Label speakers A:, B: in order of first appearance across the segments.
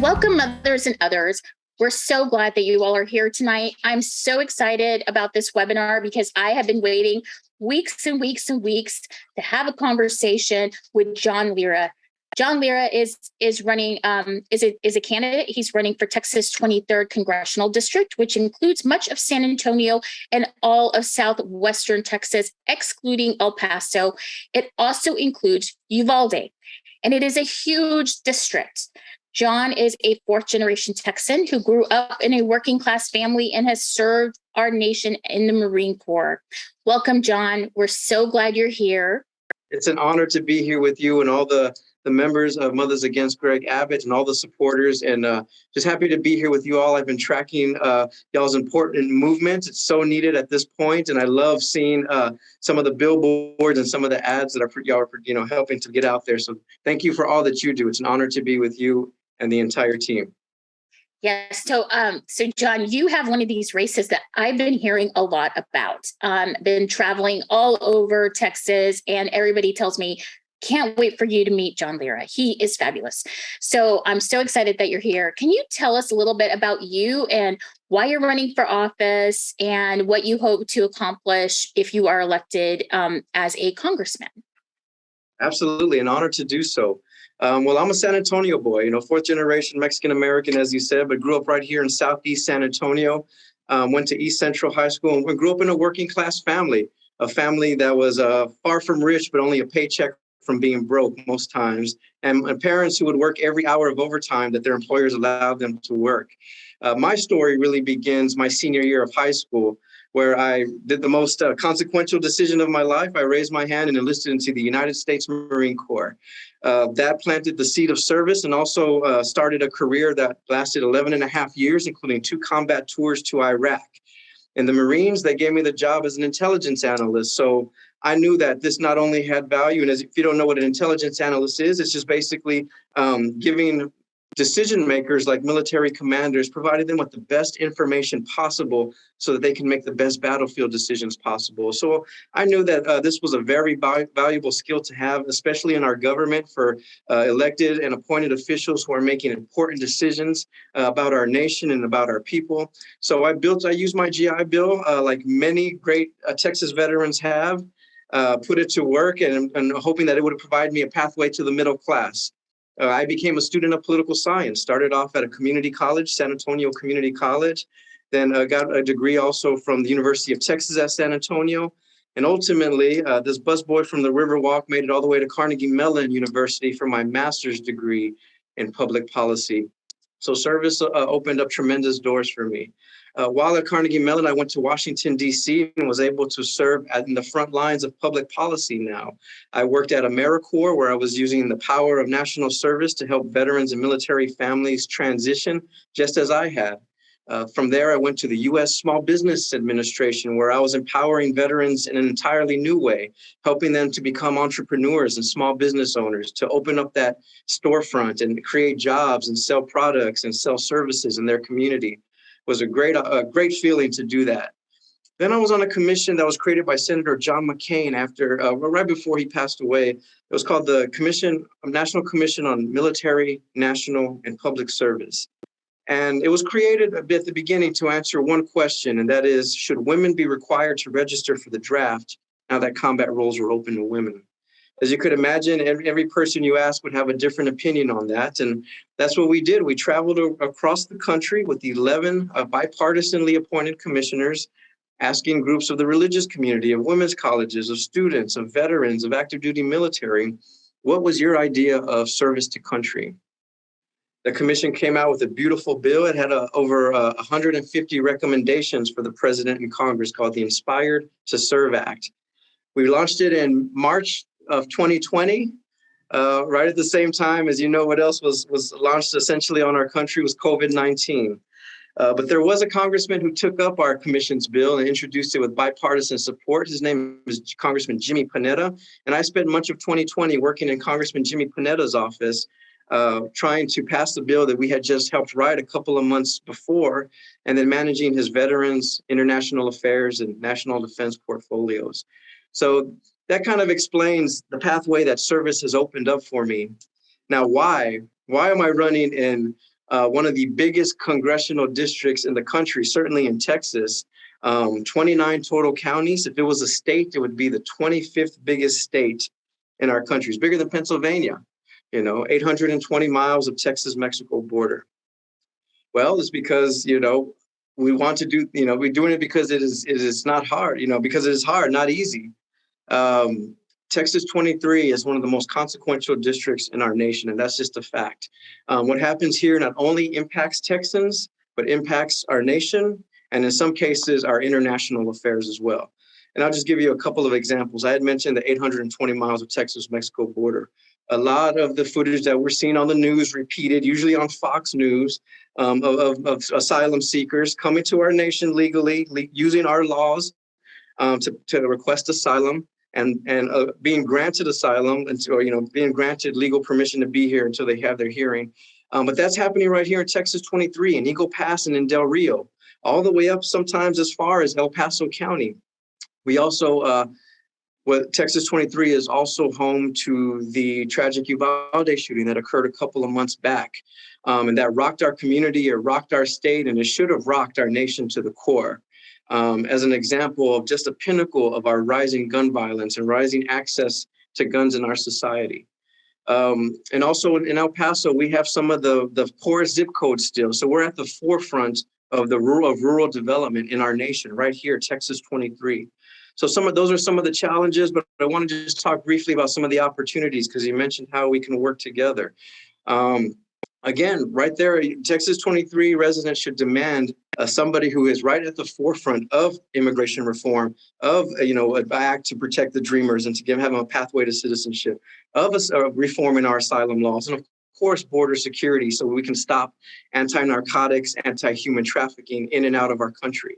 A: Welcome, mothers and others. We're so glad that you all are here tonight. I'm so excited about this webinar because I have been waiting weeks and weeks and weeks to have a conversation with John Lira. John Lira is running, is a candidate. He's running for Texas 23rd Congressional District, which includes much of San Antonio and all of southwestern Texas, excluding El Paso. It also includes Uvalde, and it is a huge district. John is a fourth-generation Texan who grew up in a working-class family and has served our nation in the Marine Corps. Welcome, John. We're so glad you're here.
B: It's an honor to be here with you and all the members of Mothers Against Greg Abbott and all the supporters, and just happy to be here with you all. I've been tracking y'all's important movement. It's so needed at this point, and I love seeing some of the billboards and some of the ads that y'all are helping to get out there. So thank you for all that you do. It's an honor to be with you and the entire team.
A: Yes. So John, you have one of these races that I've been hearing a lot about. Been traveling all over Texas, and everybody tells me, can't wait for you to meet John Lira. He is fabulous. So I'm so excited that you're here. Can you tell us a little bit about you and why you're running for office and what you hope to accomplish if you are elected as a congressman?
B: Absolutely. An honor to do so. Well, I'm a San Antonio boy, fourth generation Mexican-American, as you said, but grew up right here in Southeast San Antonio, went to East Central High School and grew up in a working class family, a family that was far from rich, but only a paycheck from being broke most times, and parents who would work every hour of overtime that their employers allowed them to work. My story really begins my senior year of high school, where I did the most consequential decision of my life. I raised my hand and enlisted into the United States Marine Corps. That planted the seed of service and also started a career that lasted 11 and a half years, including 2 combat tours to Iraq. In the Marines, they gave me the job as an intelligence analyst. So I knew that this not only had value, and if you don't know what an intelligence analyst is, it's just basically giving decision makers like military commanders, providing them with the best information possible so that they can make the best battlefield decisions possible. So I knew that this was a very valuable skill to have, especially in our government for elected and appointed officials who are making important decisions about our nation and about our people. So I used my GI Bill like many great Texas veterans have, put it to work and hoping that it would provide me a pathway to the middle class. I became a student of political science, started off at a community college, San Antonio Community College, then got a degree also from the University of Texas at San Antonio. And ultimately, this busboy from the Riverwalk made it all the way to Carnegie Mellon University for my master's degree in public policy. So service opened up tremendous doors for me. While at Carnegie Mellon, I went to Washington, D.C. and was able to serve in the front lines of public policy now. I worked at AmeriCorps, where I was using the power of national service to help veterans and military families transition, just as I had. From there, I went to the U.S. Small Business Administration, where I was empowering veterans in an entirely new way, helping them to become entrepreneurs and small business owners, to open up that storefront and create jobs and sell products and sell services in their community. It was a great feeling to do that. Then I was on a commission that was created by Senator John McCain right before he passed away. It was called the National Commission on Military, National, and Public Service. And it was created at the beginning to answer one question, and that is, should women be required to register for the draft now that combat roles were open to women? As you could imagine, every person you ask would have a different opinion on that. And that's what we did. We traveled across the country with 11 bipartisanly appointed commissioners, asking groups of the religious community, of women's colleges, of students, of veterans, of active duty military, what was your idea of service to country? The commission came out with a beautiful bill. It had over 150 recommendations for the president and Congress called the Inspired to Serve Act. We launched it in March of 2020, right at the same time as what else was launched essentially on our country was COVID-19. But there was a congressman who took up our commission's bill and introduced it with bipartisan support. His name is Congressman Jimmy Panetta. And I spent much of 2020 working in Congressman Jimmy Panetta's office, trying to pass the bill that we had just helped write a couple of months before, and then managing his veterans, international affairs, and national defense portfolios. So that kind of explains the pathway that service has opened up for me. Now, why? Why am I running in one of the biggest congressional districts in the country, certainly in Texas. 29 total counties. If it was a state, it would be the 25th biggest state in our country. It's bigger than Pennsylvania, 820 miles of Texas-Mexico border. Well, it's because, we want to do, we're doing it because it is not hard, because it is hard, not easy. Texas 23 is one of the most consequential districts in our nation, and that's just a fact. What happens here not only impacts Texans, but impacts our nation, and in some cases, our international affairs as well. And I'll just give you a couple of examples. I had mentioned the 820 miles of Texas-Mexico border. A lot of the footage that we're seeing on the news repeated, usually on Fox News, of asylum seekers coming to our nation legally, using our laws to request asylum and being granted asylum, or being granted legal permission to be here until they have their hearing. But that's happening right here in Texas 23, in Eagle Pass and in Del Rio, all the way up sometimes as far as El Paso County. We also, Texas 23 is also home to the tragic Uvalde shooting that occurred a couple of months back. And that rocked our community, it rocked our state, and it should have rocked our nation to the core. As an example of just a pinnacle of our rising gun violence and rising access to guns in our society. And also in El Paso, we have some of the poorest zip codes still. So we're at the forefront of the rural development in our nation, right here, Texas 23. So those are some of the challenges, but I want to just talk briefly about some of the opportunities, because you mentioned how we can work together. Again, right there, Texas 23 residents should demand somebody who is right at the forefront of immigration reform, of an act to protect the dreamers and to give them a pathway to citizenship, of reforming our asylum laws, and of course, border security, so we can stop anti-narcotics, anti-human trafficking in and out of our country.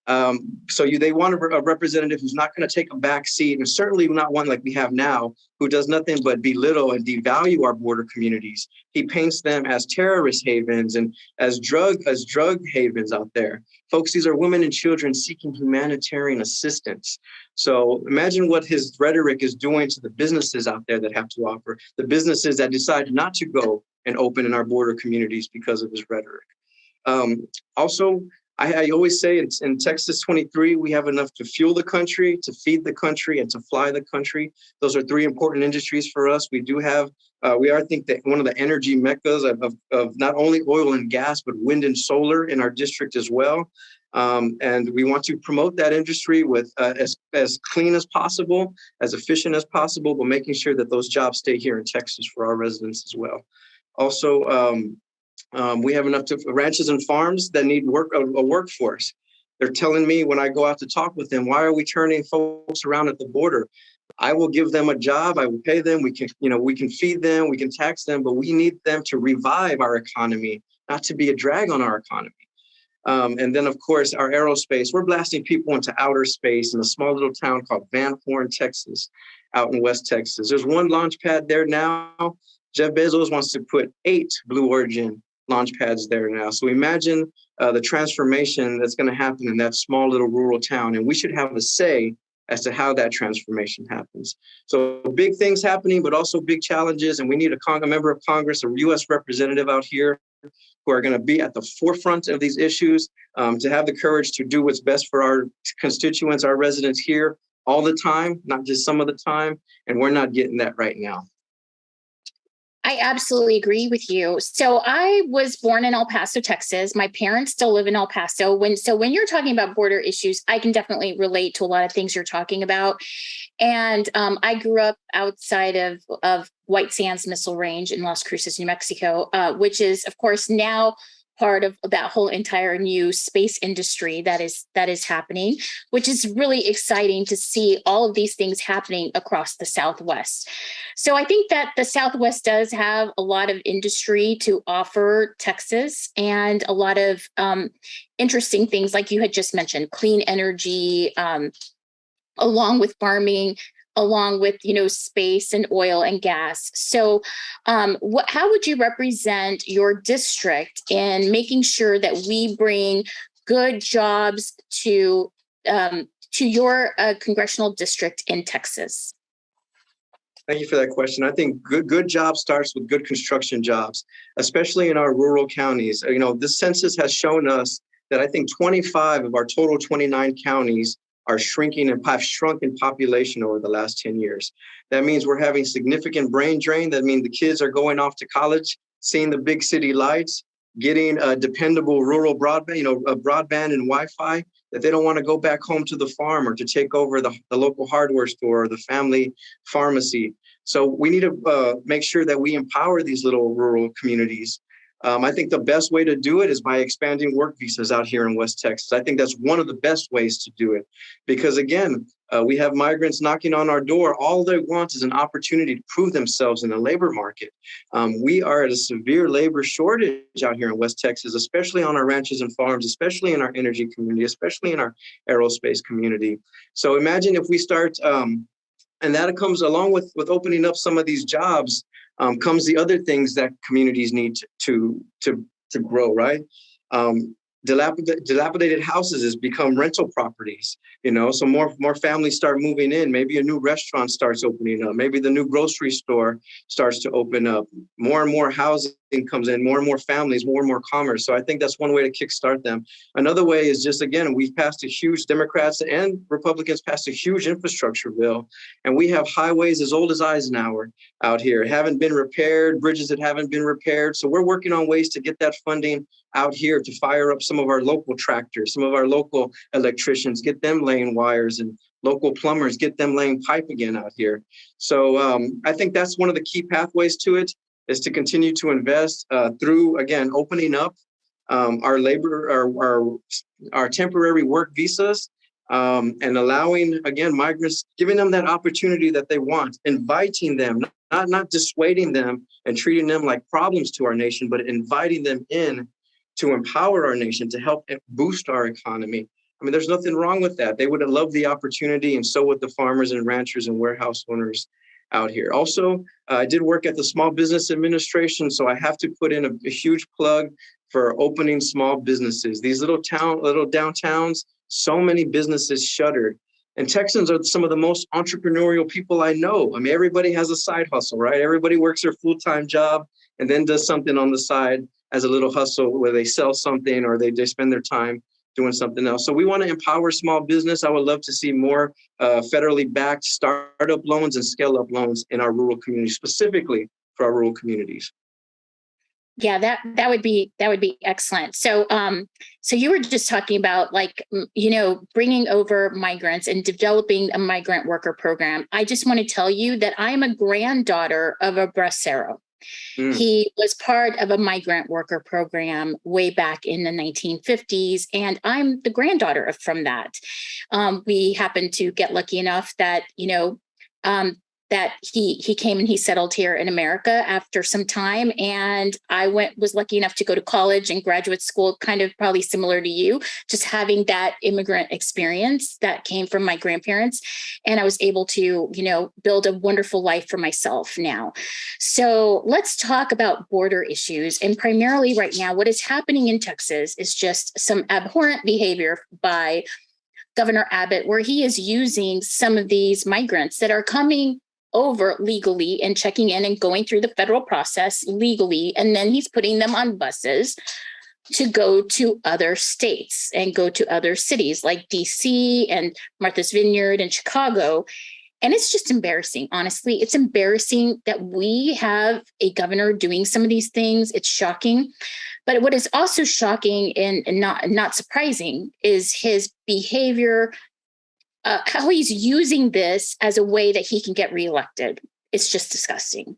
B: They want a representative who's not going to take a back seat, and certainly not one like we have now, who does nothing but belittle and devalue our border communities. He paints them as terrorist havens and as drug havens out there. Folks, these are women and children seeking humanitarian assistance. So imagine what his rhetoric is doing to the businesses out there that have to offer, the businesses that decide not to go and open in our border communities because of his rhetoric. Also, I always say in Texas 23, we have enough to fuel the country, to feed the country, and to fly the country. Those are three important industries for us. We do have, we are, I think, that one of the energy meccas of not only oil and gas, but wind and solar in our district as well. And we want to promote that industry with as clean as possible, as efficient as possible, but making sure that those jobs stay here in Texas for our residents as well. Also, we have enough ranches and farms that need a workforce. They're telling me when I go out to talk with them, why are we turning folks around at the border? I will give them a job. I will pay them. We can feed them. We can tax them, but we need them to revive our economy, not to be a drag on our economy. And then, of course, our aerospace. We're blasting people into outer space in a small little town called Van Horn, Texas, out in West Texas. There's one launch pad there now. Jeff Bezos wants to put 8 Blue Origin launch pads there now. So imagine the transformation that's going to happen in that small little rural town. And we should have a say as to how that transformation happens. So big things happening, but also big challenges. And we need a member of Congress, a U.S. representative out here who are going to be at the forefront of these issues, to have the courage to do what's best for our constituents, our residents here all the time, not just some of the time. And we're not getting that right now.
A: I absolutely agree with you. So I was born in El Paso, Texas. My parents still live in El Paso. When you're talking about border issues, I can definitely relate to a lot of things you're talking about. And I grew up outside of White Sands Missile Range in Las Cruces, New Mexico, which is, of course, now part of that whole entire new space industry that is happening, which is really exciting to see all of these things happening across the Southwest. So I think that the Southwest does have a lot of industry to offer Texas, and a lot of interesting things like you had just mentioned, clean energy, along with farming, along with, space and oil and gas. So how would you represent your district in making sure that we bring good jobs to your congressional district in Texas?
B: Thank you for that question. I think good job starts with good construction jobs, especially in our rural counties. You know, this census has shown us that I think 25 of our total 29 counties are shrinking and have shrunk in population over the last 10 years. That means we're having significant brain drain. That means the kids are going off to college, seeing the big city lights, getting a dependable rural broadband, broadband and Wi-Fi, that they don't want to go back home to the farm or to take over the local hardware store or the family pharmacy. So we need to make sure that we empower these little rural communities. I think the best way to do it is by expanding work visas out here in West Texas. I think that's one of the best ways to do it. Because again, we have migrants knocking on our door. All they want is an opportunity to prove themselves in the labor market. We are at a severe labor shortage out here in West Texas, especially on our ranches and farms, especially in our energy community, especially in our aerospace community. So imagine if we start, and that comes along with opening up some of these jobs, comes the other things that communities need to grow, right? Dilapidated houses has become rental properties, so more families start moving in. Maybe a new restaurant starts opening up. Maybe the new grocery store starts to open up. More and more housing comes in, more and more families, more and more commerce. So I think that's one way to kickstart them. Another way is just, again, we've passed a huge, Democrats and Republicans passed a huge infrastructure bill, and we have highways as old as Eisenhower out here, haven't been repaired, bridges that haven't been repaired. So we're working on ways to get that funding out here to fire up some of our local tractors, some of our local electricians, get them laying wires, and local plumbers, get them laying pipe again out here. So I think that's one of the key pathways to it, is to continue to invest through, again, opening up our labor, our temporary work visas, and allowing, again, migrants, giving them that opportunity that they want, inviting them, not dissuading them and treating them like problems to our nation, but inviting them in to empower our nation, to help boost our economy. I mean, there's nothing wrong with that. They would have loved the opportunity, and so would the farmers and ranchers and warehouse owners out here. Also, I did work at the Small Business Administration, so I have to put in a huge plug for opening small businesses. These little downtowns, so many businesses shuttered. And Texans are some of the most entrepreneurial people I know. I mean, everybody has a side hustle, right? Everybody works their full-time job and then does something on the side as a little hustle where they sell something or they spend their time doing something else. So we want to empower small business. I would love to see more federally backed startup loans and scale-up loans in our rural communities, specifically for our rural communities.
A: Yeah, that would be excellent. So, so you were just talking about, like, bringing over migrants and developing a migrant worker program. I just want to tell you that I'm a granddaughter of a bracero. He was part of a migrant worker program way back in the 1950s, and I'm the granddaughter from that. We happened to get lucky enough that, that he came and he settled here in America after some time. And I was lucky enough to go to college and graduate school, kind of probably similar to you, just having that immigrant experience that came from my grandparents. And I was able to, build a wonderful life for myself now. So let's talk about border issues. And primarily right now, what is happening in Texas is just some abhorrent behavior by Governor Abbott, where he is using some of these migrants that are coming over legally and checking in and going through the federal process legally. And then he's putting them on buses to go to other states and go to other cities like DC and Martha's Vineyard and Chicago. And it's just embarrassing. Honestly, it's embarrassing that we have a governor doing some of these things. It's shocking. But what is also shocking and not surprising is his behavior, how he's using this as a way that he can get reelected. It's just disgusting.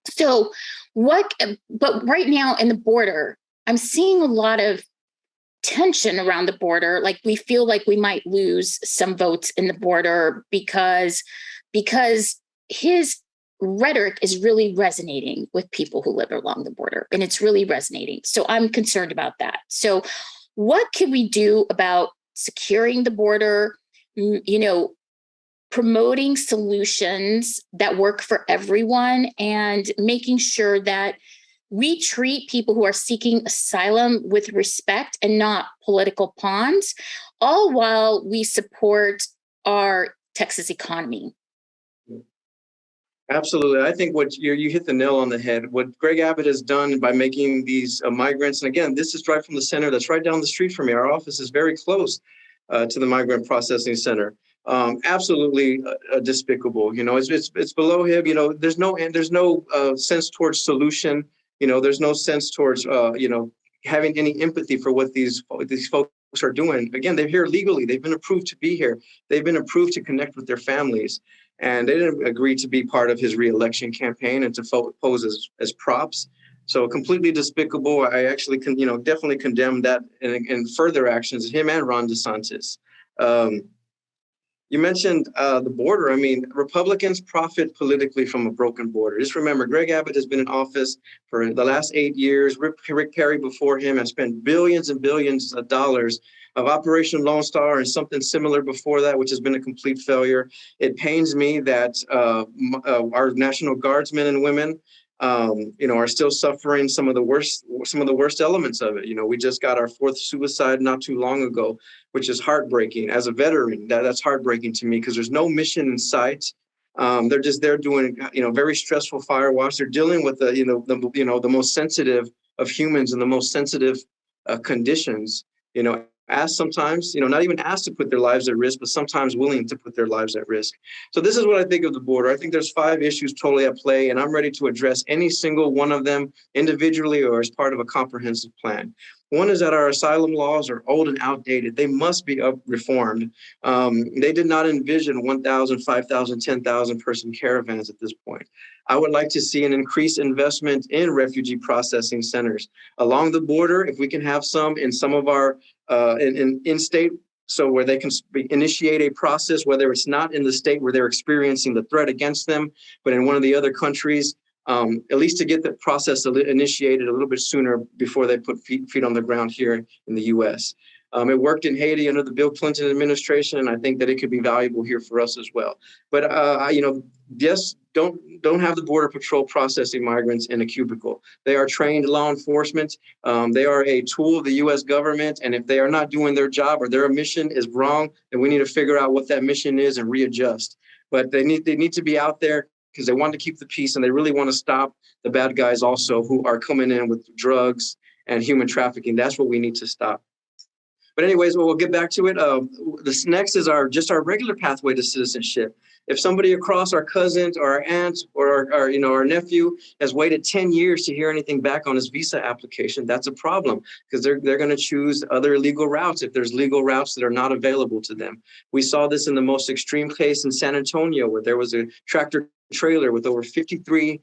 A: So but right now in the border, I'm seeing a lot of tension around the border. Like, we feel like we might lose some votes in the border because his rhetoric is really resonating with people who live along the border, and it's really resonating. So I'm concerned about that. So what can we do about securing the border, promoting solutions that work for everyone, and making sure that we treat people who are seeking asylum with respect and not political pawns, all while we support our Texas economy?
B: Absolutely. I think what you hit the nail on the head. What Greg Abbott has done by making these migrants, and again, this is right from the center, that's right down the street from me. Our office is very close to the migrant processing center. Absolutely despicable. You know, it's below him. You know, there's no sense towards solution. You know, there's no sense towards you know, having any empathy for what these folks are doing. Again, they're here legally. They've been approved to be here. They've been approved to connect with their families. And they didn't agree to be part of his reelection campaign and to pose as props. So completely despicable. I actually can, you know, definitely condemn that and further actions, him and Ron DeSantis. You mentioned the border. I mean, Republicans profit politically from a broken border. Just remember, Greg Abbott has been in office for the last 8 years. Rick Perry before him has spent billions and billions of dollars of Operation Lone Star and something similar before that, which has been a complete failure. It pains me that our National Guardsmen and women, you know, are still suffering some of the worst elements of it. You know, we just got our 4th suicide not too long ago, which is heartbreaking. As a veteran, that's heartbreaking to me because there's no mission in sight. They're just there doing, you know, very stressful fire watch. They're dealing with the most sensitive of humans and the most sensitive conditions. You know, asked sometimes, you know, not even asked to put their lives at risk, but sometimes willing to put their lives at risk. So this is what I think of the border. I think there's 5 issues totally at play, and I'm ready to address any single one of them individually or as part of a comprehensive plan. One is that our asylum laws are old and outdated. They must be reformed. They did not envision 1,000, 5,000, 10,000 person caravans at this point. I would like to see an increased investment in refugee processing centers along the border. If we can have some in some of our in-state, so where they can initiate a process, whether it's not in the state where they're experiencing the threat against them, but in one of the other countries, at least to get the process initiated a little bit sooner before they put feet on the ground here in the U.S. It worked in Haiti under the Bill Clinton administration, and I think that it could be valuable here for us as well. But you know, yes, don't have the Border Patrol processing migrants in a cubicle. They are trained law enforcement. They are a tool of the U.S. government, and if they are not doing their job or their mission is wrong, then we need to figure out what that mission is and readjust. But they need to be out there because they want to keep the peace and they really want to stop the bad guys also who are coming in with drugs and human trafficking. That's what we need to stop. But anyways, we'll get back to it. This next is our regular pathway to citizenship. If somebody across our cousins or our aunts or our nephew has waited 10 years to hear anything back on his visa application, that's a problem because they're going to choose other legal routes if there's legal routes that are not available to them. We saw this in the most extreme case in San Antonio where there was a tractor trailer with over 53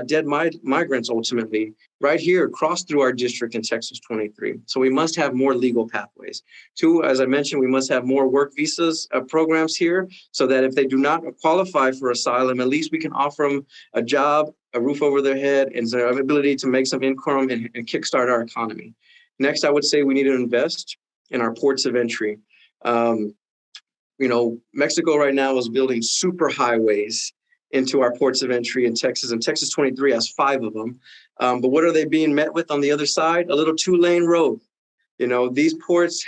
B: dead migrants ultimately right here crossed through our district in Texas 23. So we must have more legal pathways. 2, as I mentioned, we must have more work visas programs here so that if they do not qualify for asylum, at least we can offer them a job, a roof over their head, and the ability to make some income and kickstart our economy. Next, I would say we need to invest in our ports of entry. You know, Mexico right now is building super highways into our ports of entry in Texas, and Texas 23 has 5 of them. But what are they being met with on the other side? A little 2-lane road. You know, these ports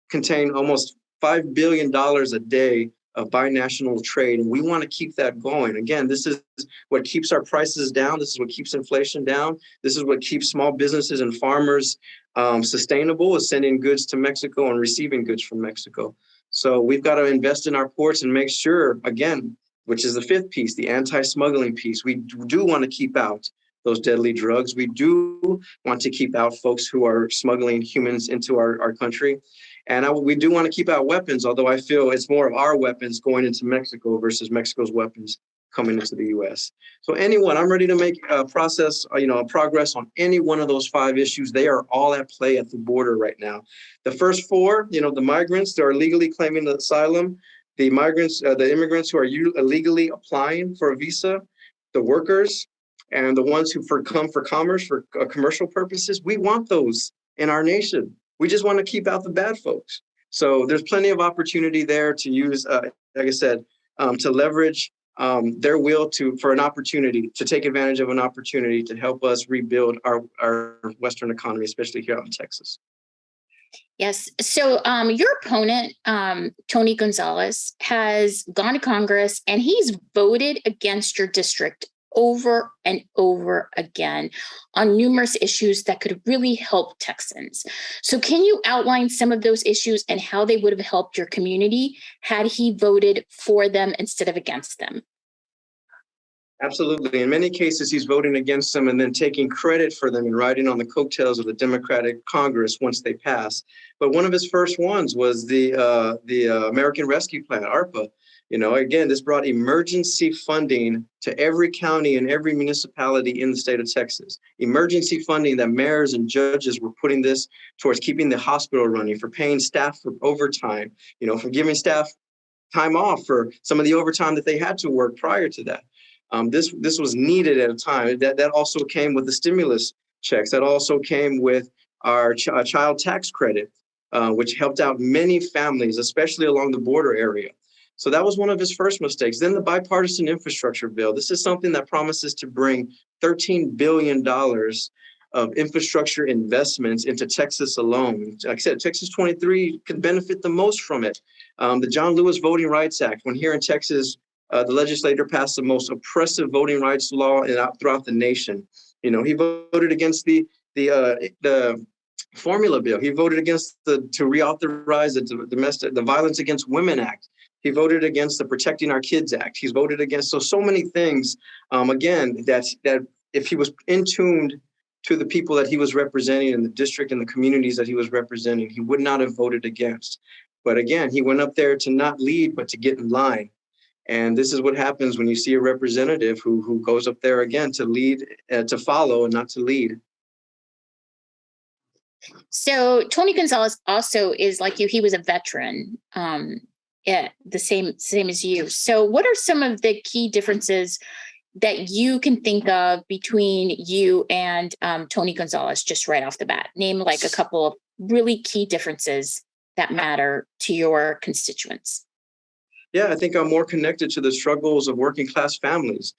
B: contain almost $5 billion a day of binational trade, and we want to keep that going. Again, this is what keeps our prices down. This is what keeps inflation down. This is what keeps small businesses and farmers sustainable, is sending goods to Mexico and receiving goods from Mexico. So we've got to invest in our ports and make sure, again, which is the 5th piece, the anti-smuggling piece. We do want to keep out those deadly drugs. We do want to keep out folks who are smuggling humans into our country. And we do want to keep out weapons, although I feel it's more of our weapons going into Mexico versus Mexico's weapons coming into the U.S. So I'm ready to make a progress on any one of those 5 issues. They are all at play at the border right now. The first 4, the migrants that are legally claiming asylum, the migrants, the immigrants who are illegally applying for a visa, the workers, and the ones who come for commerce, for commercial purposes, we want those in our nation. We just want to keep out the bad folks. So there's plenty of opportunity there to use, like I said, to leverage their will for an opportunity, to take advantage of an opportunity to help us rebuild our Western economy, especially here out in Texas.
A: Yes. So your opponent, Tony Gonzalez, has gone to Congress and he's voted against your district over and over again on numerous issues that could really help Texans. So can you outline some of those issues and how they would have helped your community had he voted for them instead of against them?
B: Absolutely. In many cases, he's voting against them and then taking credit for them and riding on the coattails of the Democratic Congress once they pass. But one of his first ones was the American Rescue Plan, ARPA. Again, this brought emergency funding to every county and every municipality in the state of Texas. Emergency funding that mayors and judges were putting this towards keeping the hospital running, for paying staff for overtime, for giving staff time off for some of the overtime that they had to work prior to that. This was needed at a time. That also came with the stimulus checks. That also came with our child tax credit, which helped out many families, especially along the border area. So that was one of his first mistakes. Then the bipartisan infrastructure bill. This is something that promises to bring $13 billion of infrastructure investments into Texas alone. Like I said, Texas 23 could benefit the most from it. The John Lewis Voting Rights Act, when here in Texas, the legislator passed the most oppressive voting rights law throughout the nation. He voted against the formula bill. He voted against to reauthorize the Violence Against Women Act. He voted against the Protecting Our Kids Act. He's voted against so many things. Again, that if he was in tuned to the people that he was representing in the district and the communities that he was representing, he would not have voted against. But again, he went up there to not lead, but to get in line. And this is what happens when you see a representative who goes up there again to lead, to follow and not to lead.
A: So Tony Gonzalez also is like you. He was a veteran, the same as you. So what are some of the key differences that you can think of between you and Tony Gonzalez just right off the bat? Name like a couple of really key differences that matter to your constituents.
B: Yeah, I think I'm more connected to the struggles of working class families.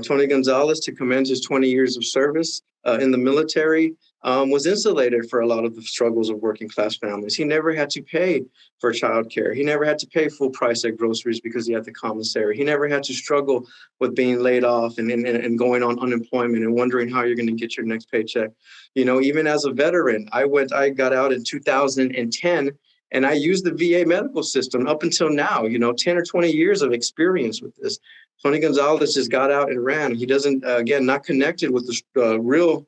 B: Tony Gonzalez, to commend his 20 years of service in the military, was insulated for a lot of the struggles of working class families. He never had to pay for childcare. He never had to pay full price at groceries because he had the commissary. He never had to struggle with being laid off and going on unemployment and wondering how you're going to get your next paycheck. Even as a veteran, I got out in 2010. And I used the VA medical system up until now, 10 or 20 years of experience with this. Tony Gonzalez just got out and ran. He doesn't, again, not connected with the real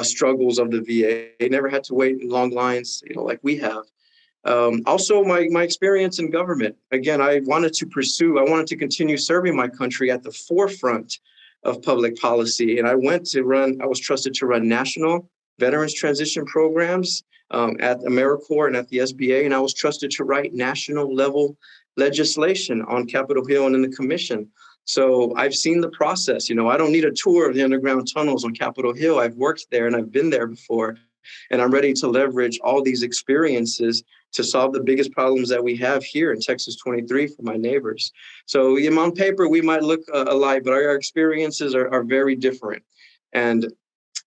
B: struggles of the VA. He never had to wait in long lines, like we have. Also, my experience in government. Again, I wanted to continue serving my country at the forefront of public policy. And I was trusted to run national veterans transition programs at AmeriCorps and at the SBA, and I was trusted to write national level legislation on Capitol Hill and in the commission. So I've seen the process. I don't need a tour of the underground tunnels on Capitol Hill. I've worked there and I've been there before, and I'm ready to leverage all these experiences to solve the biggest problems that we have here in Texas 23 for my neighbors. So on paper, we might look alike, but our experiences are very different. And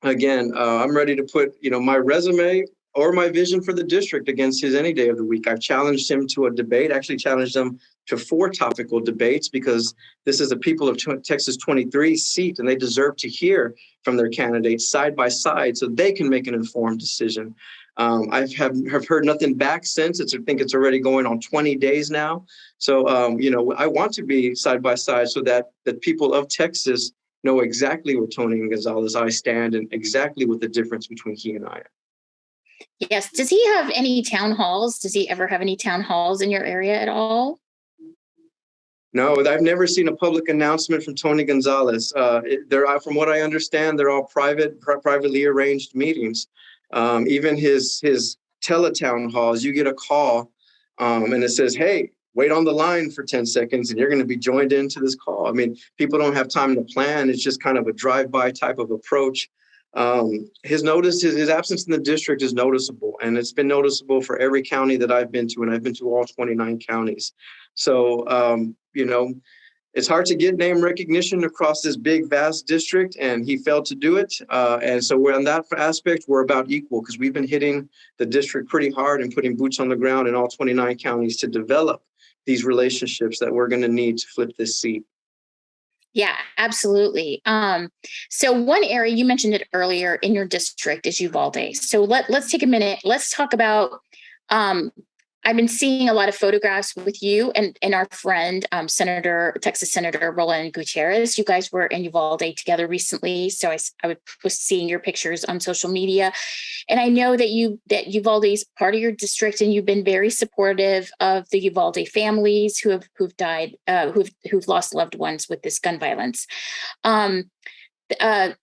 B: again, I'm ready to put, my resume or my vision for the district against his any day of the week. I've challenged him to a debate, actually challenged him to 4 topical debates, because this is the people of Texas 23 seat, and they deserve to hear from their candidates side by side so they can make an informed decision. I have heard nothing back since. I think it's already going on 20 days now. So, I want to be side by side so that the people of Texas know exactly where Tony Gonzalez I stand and exactly what the difference between he and I are.
A: Yes. Does he have any town halls? Does he ever have any town halls in your area at all?
B: No, I've never seen a public announcement from Tony Gonzalez. From what I understand, they're all privately arranged meetings. Even his teletown halls, you get a call and it says, "Hey, wait on the line for 10 seconds and you're going to be joined into this call." I mean, people don't have time to plan. It's just kind of a drive-by type of approach. His absence in the district is noticeable, and it's been noticeable for every county that I've been to, and I've been to all 29 counties. So, it's hard to get name recognition across this big, vast district, and he failed to do it. And so we're on that aspect, we're about equal, because we've been hitting the district pretty hard and putting boots on the ground in all 29 counties to develop these relationships that we're going to need to flip this seat.
A: Yeah, absolutely. So one area you mentioned it earlier in your district is Uvalde. So let's take a minute. Let's talk about. I've been seeing a lot of photographs with you and our friend, Texas Senator Roland Gutierrez. You guys were in Uvalde together recently, so I was seeing your pictures on social media, and I know that Uvalde is part of your district, and you've been very supportive of the Uvalde families who've died, who've lost loved ones with this gun violence.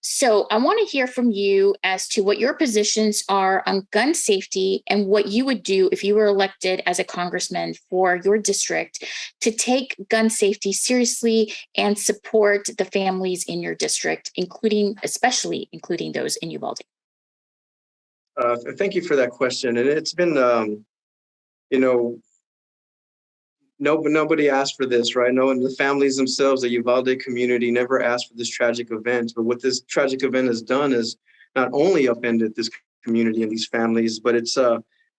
A: So I want to hear from you as to what your positions are on gun safety and what you would do if you were elected as a congressman for your district to take gun safety seriously and support the families in your district, especially including those in Uvalde.
B: Thank you for that question. And it's been, nobody asked for this, right? No, and the families themselves, the Uvalde community never asked for this tragic event. But what this tragic event has done is not only upended this community and these families, but it's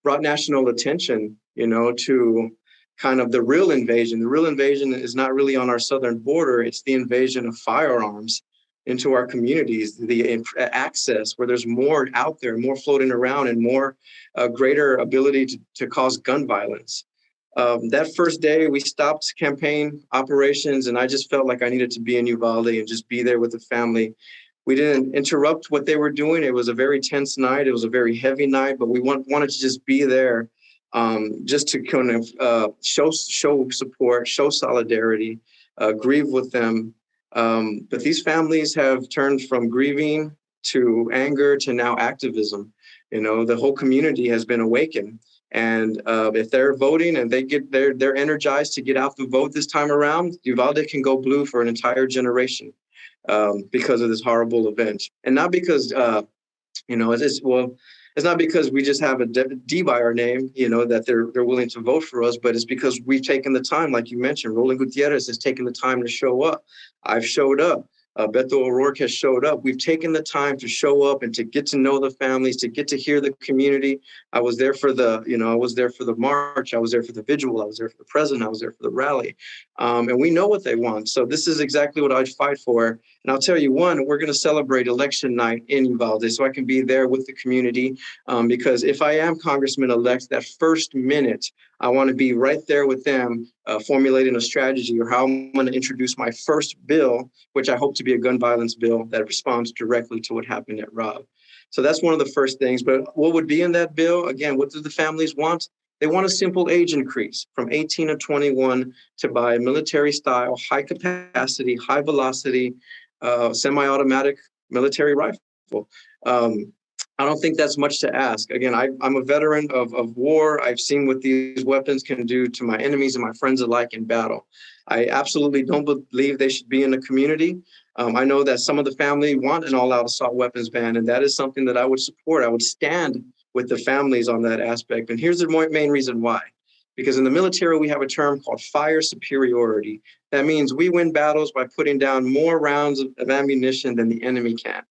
B: brought national attention, to kind of the real invasion. The real invasion is not really on our southern border. It's the invasion of firearms into our communities, the access where there's more out there, more floating around, and more greater ability to cause gun violence. That first day, we stopped campaign operations, and I just felt like I needed to be in Uvalde and just be there with the family. We didn't interrupt what they were doing. It was a very tense night. It was a very heavy night, but we wanted to just be there, just to kind of show support, show solidarity, grieve with them. But these families have turned from grieving to anger to now activism. The whole community has been awakened. And if they're voting and they're energized to get out the vote this time around, Uvalde can go blue for an entire generation because of this horrible event. And not because, it's not because we just have a D by our name, that they're willing to vote for us, but it's because we've taken the time, like you mentioned. Roland Gutierrez has taken the time to show up. I've showed up. Beto O'Rourke has showed up. We've taken the time to show up and to get to know the families, to get to hear the community. I was there for the march. I was there for the vigil. I was there for the president. I was there for the rally. And we know what they want. So this is exactly what I'd fight for. And I'll tell you, we're going to celebrate election night in Uvalde so I can be there with the community. Because if I am Congressman-elect, that first minute, I want to be right there with them, formulating a strategy or how I'm going to introduce my first bill, which I hope to be a gun violence bill that responds directly to what happened at Rob. So that's one of the first things. But what would be in that bill? Again, what do the families want? They want a simple age increase from 18 to 21 to buy a military-style, high-capacity, high-velocity, semi-automatic military rifle. I don't think that's much to ask. Again, I'm a veteran of war. I've seen what these weapons can do to my enemies and my friends alike in battle. I absolutely don't believe they should be in the community. I know that some of the family want an all-out assault weapons ban, and that is something that I would support. I would stand with the families on that aspect. And here's the main reason why. Because in the military, we have a term called fire superiority. That means we win battles by putting down more rounds of ammunition than the enemy can.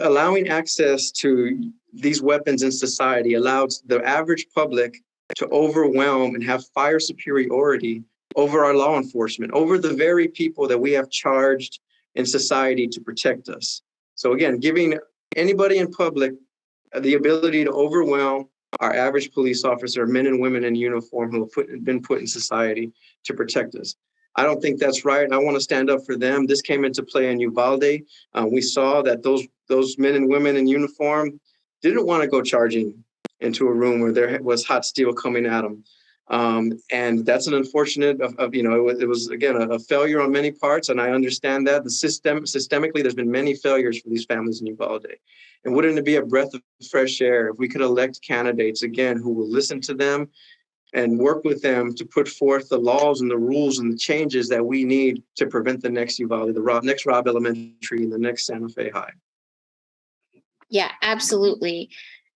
B: Allowing access to these weapons in society allows the average public to overwhelm and have fire superiority over our law enforcement, over the very people that we have charged in society to protect us. So again, giving anybody in public the ability to overwhelm our average police officer, men and women in uniform who have been put in society to protect us. I don't think that's right. I want to stand up for them. This came into play in Uvalde. We saw that those men and women in uniform didn't want to go charging into a room where there was hot steel coming at them. And that's an unfortunate, it was, again, a failure on many parts. And I understand that systemically, there's been many failures for these families in Uvalde. And wouldn't it be a breath of fresh air if we could elect candidates, again, who will listen to them and work with them to put forth the laws and the rules and the changes that we need to prevent the next Uvalde, next Robb Elementary, and the next Santa Fe High.
A: Yeah, absolutely.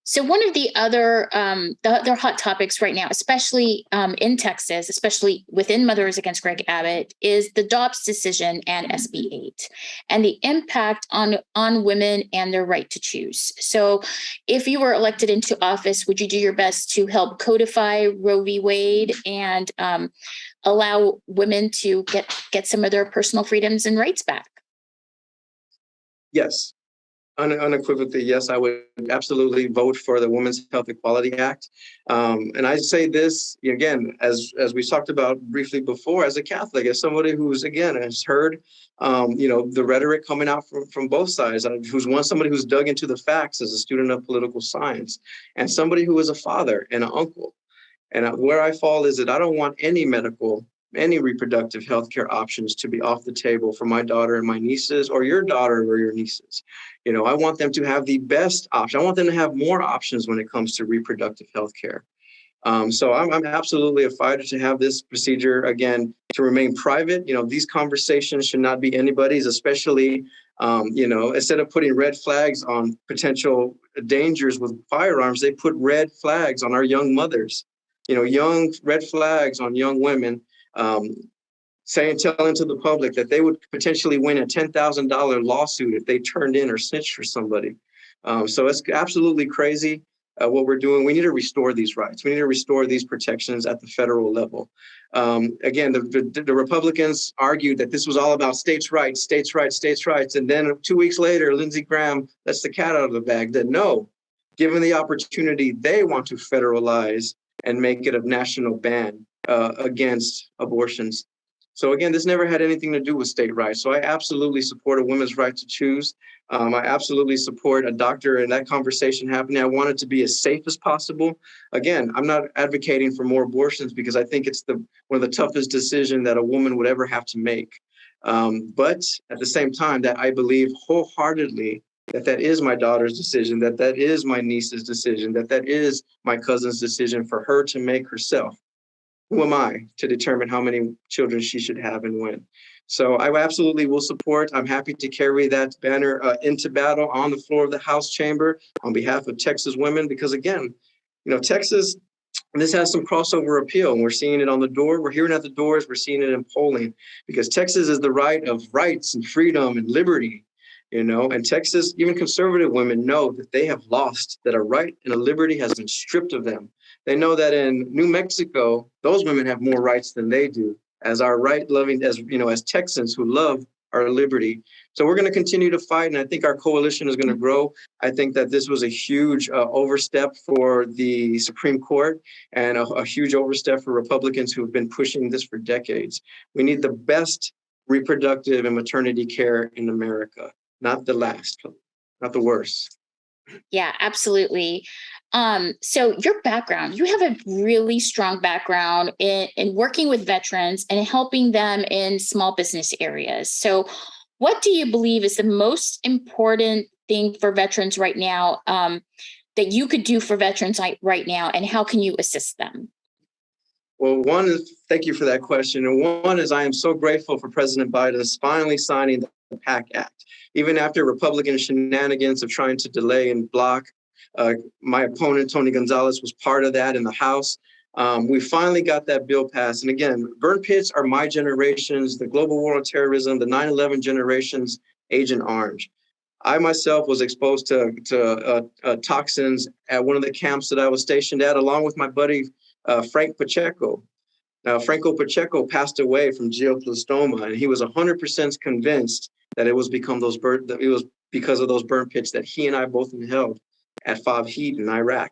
A: So one of the other hot topics right now, especially in Texas, especially within Mothers Against Greg Abbott, is the Dobbs decision and SB 8 and the impact on women and their right to choose. So if you were elected into office, would you do your best to help codify Roe v. Wade and allow women to get some of their personal freedoms and rights back?
B: Yes. Unequivocally, yes, I would absolutely vote for the Women's Health Equality Act. And I say this, again, as we talked about briefly before, as a Catholic, as somebody who's, again, has heard, the rhetoric coming out from both sides, somebody who's dug into the facts as a student of political science, and somebody who is a father and an uncle. And where I fall is that I don't want any reproductive healthcare options to be off the table for my daughter and my nieces, or your daughter or your nieces. I want them to have the best option. I want them to have more options when it comes to reproductive healthcare. So I'm absolutely a fighter to have this procedure, again, to remain private. These conversations should not be anybody's, especially, instead of putting red flags on potential dangers with firearms, they put red flags on our young mothers, young red flags on young women, telling to the public that they would potentially win a $10,000 lawsuit if they turned in or snitched for somebody. So it's absolutely crazy what we're doing. We need to restore these rights. We need to restore these protections at the federal level. Again, the Republicans argued that this was all about states' rights, states' rights, states' rights. And then 2 weeks later, Lindsey Graham lets the cat out of the bag that no, given the opportunity, they want to federalize and make it a national ban against abortions. So again, this never had anything to do with state rights. So I absolutely support a woman's right to choose. I absolutely support a doctor and that conversation happening. I want it to be as safe as possible. Again, I'm not advocating for more abortions because I think it's one of the toughest decisions that a woman would ever have to make. But at the same time, that I believe wholeheartedly that is my daughter's decision, that is my niece's decision, that is my cousin's decision for her to make herself. Who am I to determine how many children she should have and when? So I absolutely will support. I'm happy to carry that banner into battle on the floor of the House chamber on behalf of Texas women, because again, Texas, this has some crossover appeal, and we're seeing it on the door. We're hearing at the doors. We're seeing it in polling, because Texas is the right of rights and freedom and liberty. And Texas, even conservative women know that they have lost, that a right and a liberty has been stripped of them. They know that in New Mexico, those women have more rights than they do, as our right-loving, as Texans who love our liberty. So we're going to continue to fight, and I think our coalition is going to grow. I think that this was a huge overstep for the Supreme Court and a huge overstep for Republicans who have been pushing this for decades. We need the best reproductive and maternity care in America. Not the last, not the worst.
A: Yeah, absolutely. So your background, you have a really strong background in working with veterans and helping them in small business areas. So what do you believe is the most important thing for veterans right now that you could do for veterans right now, and how can you assist them?
B: Well, thank you for that question. And one is I am so grateful for President Biden's finally signing the PAC Act. Even after Republican shenanigans of trying to delay and block, my opponent, Tony Gonzalez, was part of that in the House. We finally got that bill passed. And again, burn pits are my generation's, the global war on terrorism, the 9/11 generation's Agent Orange. I myself was exposed to toxins at one of the camps that I was stationed at, along with my buddy, Frank Pacheco. Now, Franco Pacheco passed away from glioblastoma, and he was 100% convinced that it was because of those burn pits that he and I both inhaled at Fav Heat in Iraq.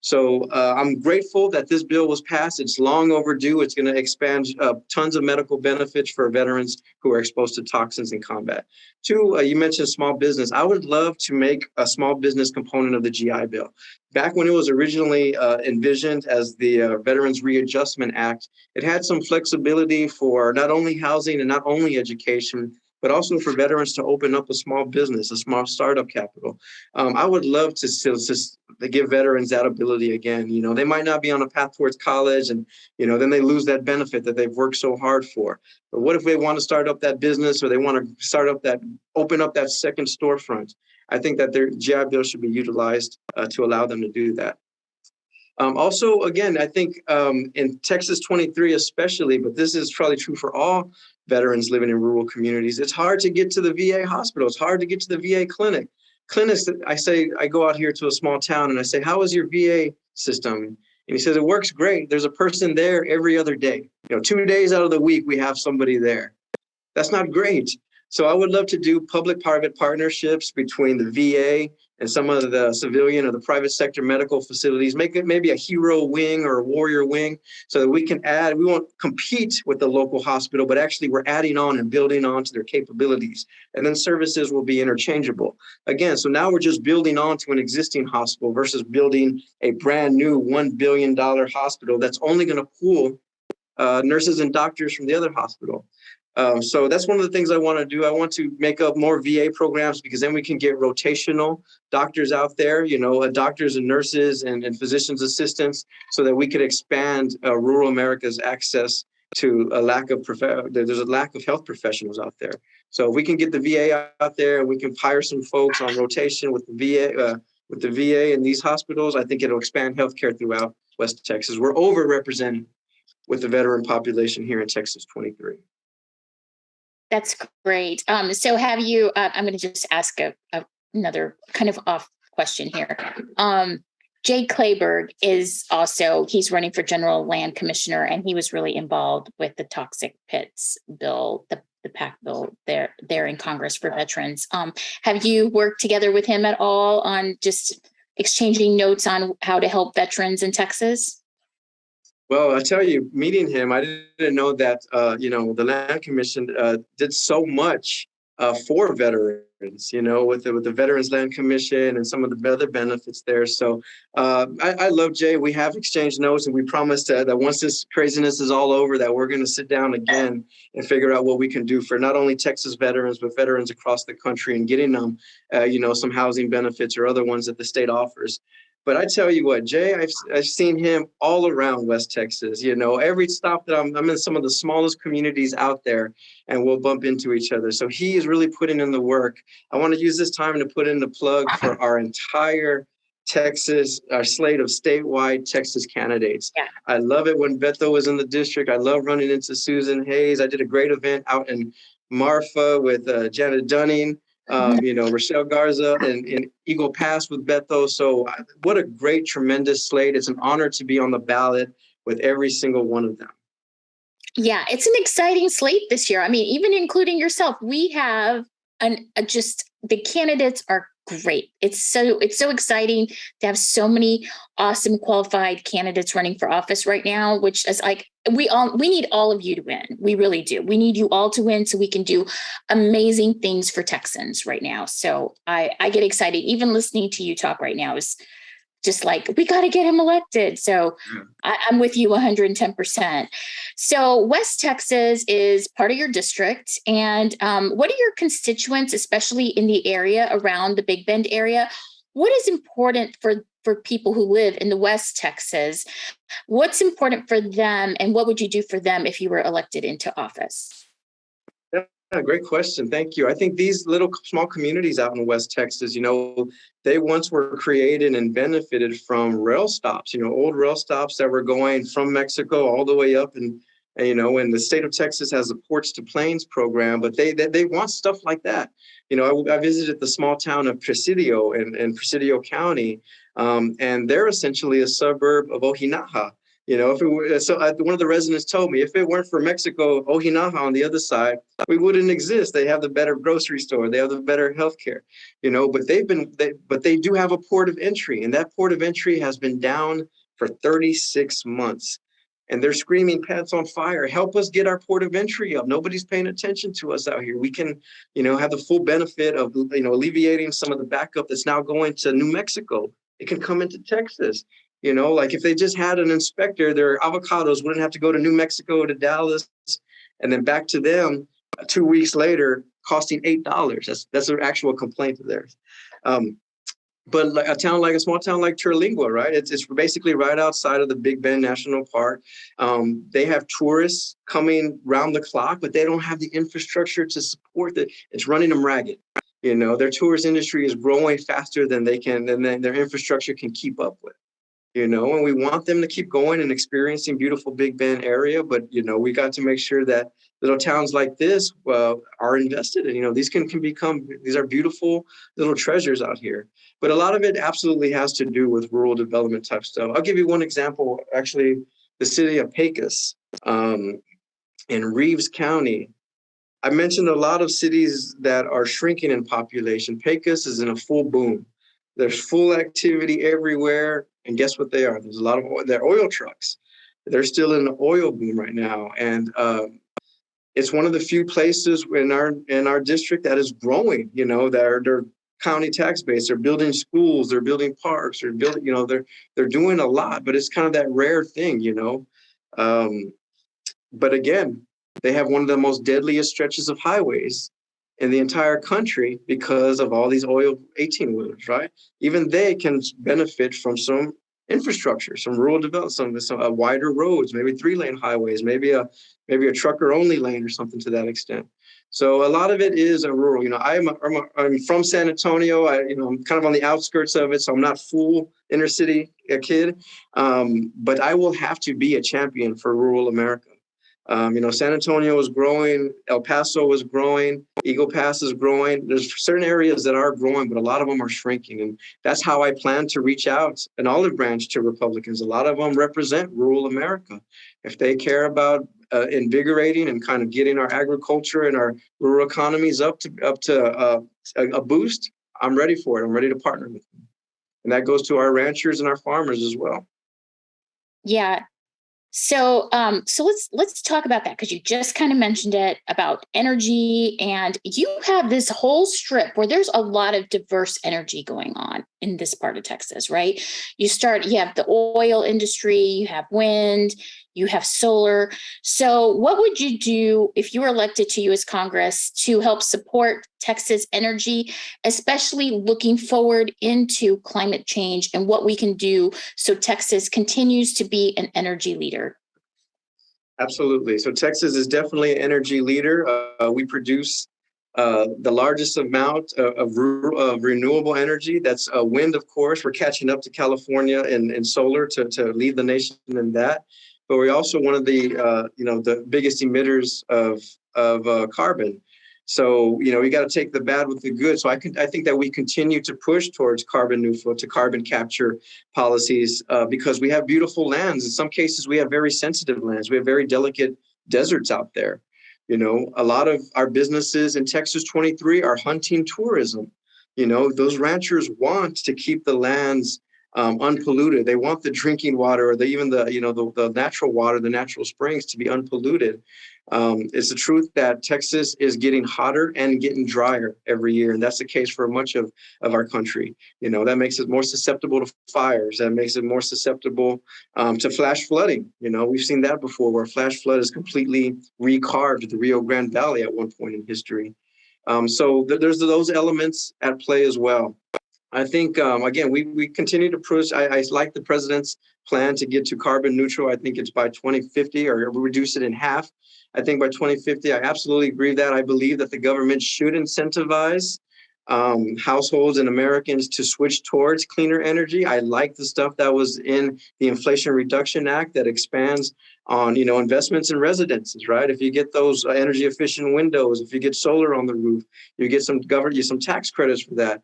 B: So I'm grateful that this bill was passed. It's long overdue. It's going to expand tons of medical benefits for veterans who are exposed to toxins in combat. Two, you mentioned small business. I would love to make a small business component of the GI Bill. Back when it was originally envisioned as the Veterans Readjustment Act, it had some flexibility for not only housing and not only education, but also for veterans to open up a small business, a small startup capital. I would love to give veterans that ability again. They might not be on a path towards college, and then they lose that benefit that they've worked so hard for. But what if they want to start up that business, or they want to open up that second storefront? I think that their GI Bill should be utilized to allow them to do that. Also, again, I think in Texas 23 especially, but this is probably true for all veterans living in rural communities, it's hard to get to the VA hospital. It's hard to get to the VA clinic. Clinics, I go out here to a small town and I say, how is your VA system? And he says, it works great. There's a person there every other day. 2 days out of the week, we have somebody there. That's not great. So I would love to do public-private partnerships between the VA and some of the civilian or the private sector medical facilities, make it maybe a hero wing or a warrior wing so that we won't compete with the local hospital, but actually we're adding on and building on to their capabilities. And then services will be interchangeable. Again, so now we're just building on to an existing hospital versus building a brand new $1 billion hospital that's only going to pool nurses and doctors from the other hospital. So that's one of the things I want to do. I want to make up more VA programs because then we can get rotational doctors out there, doctors and nurses and physicians assistants so that we could expand rural America's access to there's a lack of health professionals out there. So if we can get the VA out there and we can hire some folks on rotation with the VA and these hospitals, I think it'll expand healthcare throughout West Texas. We're overrepresented with the veteran population here in Texas 23.
A: That's great. So have you, I'm going to just ask another kind of off question here. Jay Clayburgh he's running for general land commissioner, and he was really involved with the toxic pits bill, the PAC bill there in Congress for veterans. Have you worked together with him at all on just exchanging notes on how to help veterans in Texas?
B: Well, I tell you, meeting him, I didn't know that, the Land Commission did so much for veterans, with the Veterans Land Commission and some of the other benefits there. So I love Jay. We have exchanged notes, and we promised that once this craziness is all over, that we're going to sit down again and figure out what we can do for not only Texas veterans, but veterans across the country and getting them, some housing benefits or other ones that the state offers. But I tell you what, Jay, I've seen him all around West Texas. Every stop that I'm in some of the smallest communities out there, and we'll bump into each other. So he is really putting in the work. I want to use this time to put in the plug for our entire Texas, our slate of statewide Texas candidates. Yeah. I love it when Beto was in the district. I love running into Susan Hayes. I did a great event out in Marfa with Janet Dunning. Rochelle Garza and Eagle Pass with Beto. So what a great, tremendous slate. It's an honor to be on the ballot with every single one of them.
A: Yeah, it's an exciting slate this year. I mean, even including yourself, we have the candidates are great. It's so exciting to have so many awesome qualified candidates running for office right now, which is like, we need all of you to win. We really do. We need you all to win so we can do amazing things for Texans right now. So I get excited. Even listening to you talk right now is just like, we got to get him elected. So I'm with you 110%. So West Texas is part of your district. And what are your constituents, especially in the area around the Big Bend area? What is important for people who live in the West Texas? What's important for them, and what would you do for them if you were elected into office?
B: Yeah, great question. Thank you. I think these little small communities out in West Texas, they once were created and benefited from rail stops, old rail stops that were going from Mexico all the way up. And the state of Texas has a Ports to Plains program, but they want stuff like that. I visited the small town of Presidio in Presidio County, and they're essentially a suburb of Ojinaga. One of the residents told me, if it weren't for Mexico, Ojinaga on the other side, we wouldn't exist. They have the better grocery store, they have the better healthcare, but they do have a port of entry, and that port of entry has been down for 36 months. And they're screaming, pants on fire, help us get our port of entry up. Nobody's paying attention to us out here. We can, have the full benefit of, alleviating some of the backup that's now going to New Mexico. It can come into Texas. Like if they just had an inspector, their avocados wouldn't have to go to New Mexico, to Dallas, and then back to them 2 weeks later, costing $8. That's an actual complaint of theirs. But like a small town like Terlingua, right? It's basically right outside of the Big Bend National Park. They have tourists coming round the clock, but they don't have the infrastructure to support it. It's running them ragged. Their tourist industry is growing faster than their infrastructure can keep up with. And we want them to keep going and experiencing beautiful Big Bend area. But, we got to make sure that little towns like this are invested in. These are beautiful little treasures out here. But a lot of it absolutely has to do with rural development type stuff. I'll give you one example, actually, the city of Pecos in Reeves County. I mentioned a lot of cities that are shrinking in population. Pecos is in a full boom. There's full activity everywhere. And guess what they are? There's a lot of oil. They're oil trucks. They're still in the oil boom right now. And it's one of the few places in our district that is growing, their county tax base. They're building schools, they're building parks, they're building, they're doing a lot, but it's kind of that rare thing, But again, they have one of the most deadliest stretches of highways in the entire country because of all these oil 18-wheelers, right? Even they can benefit from some infrastructure, some rural development, some wider roads, maybe 3-lane highways, maybe a trucker-only lane or something to that extent. So a lot of it is a rural. I'm from San Antonio. I'm kind of on the outskirts of it, so I'm not full inner city kid. But I will have to be a champion for rural America. San Antonio is growing, El Paso is growing, Eagle Pass is growing. There's certain areas that are growing, but a lot of them are shrinking. And that's how I plan to reach out an olive branch to Republicans. A lot of them represent rural America. If they care about invigorating and kind of getting our agriculture and our rural economies up to a boost, I'm ready for it. I'm ready to partner with them. And that goes to our ranchers and our farmers as well.
A: Yeah. So let's talk about that, because you just kind of mentioned it about energy, and you have this whole strip where there's a lot of diverse energy going on in this part of Texas, right? You have the oil industry, you have wind, you have solar. So what would you do if you were elected to U.S. Congress to help support Texas energy, especially looking forward into climate change and what we can do so Texas continues to be an energy leader?
B: Absolutely. So Texas is definitely an energy leader. We produce the largest amount of renewable energy. That's wind, of course. We're catching up to California in solar to lead the nation in that. But we're also one of the biggest emitters of carbon. So, we got to take the bad with the good. So I think that we continue to push towards carbon neutral, to carbon capture policies, because we have beautiful lands. In some cases, we have very sensitive lands. We have very delicate deserts out there. A lot of our businesses in Texas 23 are hunting tourism. Those ranchers want to keep the lands unpolluted. They want the drinking water, or the natural water, the natural springs, to be unpolluted. It's the truth that Texas is getting hotter and getting drier every year, and that's the case for much of our country. That makes it more susceptible to fires. That makes it more susceptible to flash flooding. We've seen that before, where flash flood has completely recarved the Rio Grande Valley at one point in history. So there's those elements at play as well. I think, again, we continue to push. I like the president's plan to get to carbon neutral. I think it's by 2050, or reduce it in half. I think by 2050, I absolutely agree with that. I believe that the government should incentivize households and Americans to switch towards cleaner energy. I like the stuff that was in the Inflation Reduction Act that expands on, investments in residences, right? If you get those energy efficient windows, if you get solar on the roof, you get some tax credits for that.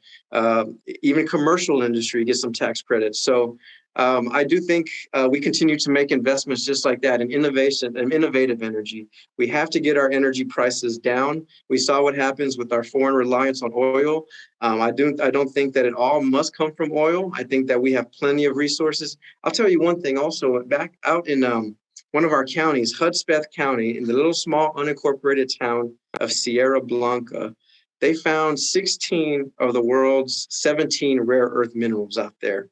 B: Even commercial industry gets some tax credits. So I do think we continue to make investments just like that in innovation and innovative energy. We have to get our energy prices down. We saw what happens with our foreign reliance on oil. I don't think that it all must come from oil. I think that we have plenty of resources. I'll tell you one thing also, back out in one of our counties, Hudspeth County, in the little small unincorporated town of Sierra Blanca, they found 16 of the world's 17 rare earth minerals out there.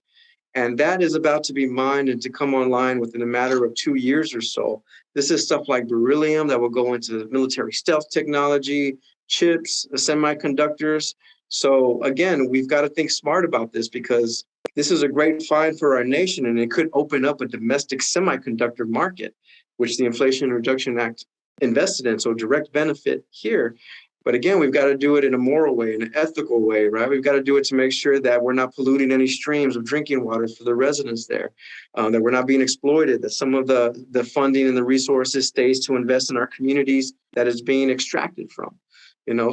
B: And that is about to be mined and to come online within a matter of 2 years or so. This is stuff like beryllium that will go into military stealth technology, chips, semiconductors. So again, we've got to think smart about this, because this is a great find for our nation, and it could open up a domestic semiconductor market, which the Inflation Reduction Act invested in. So direct benefit here. But again, we've got to do it in a moral way, in an ethical way, right? We've got to do it to make sure that we're not polluting any streams of drinking water for the residents there, that we're not being exploited, that some of the funding and the resources stays to invest in our communities that is being extracted from.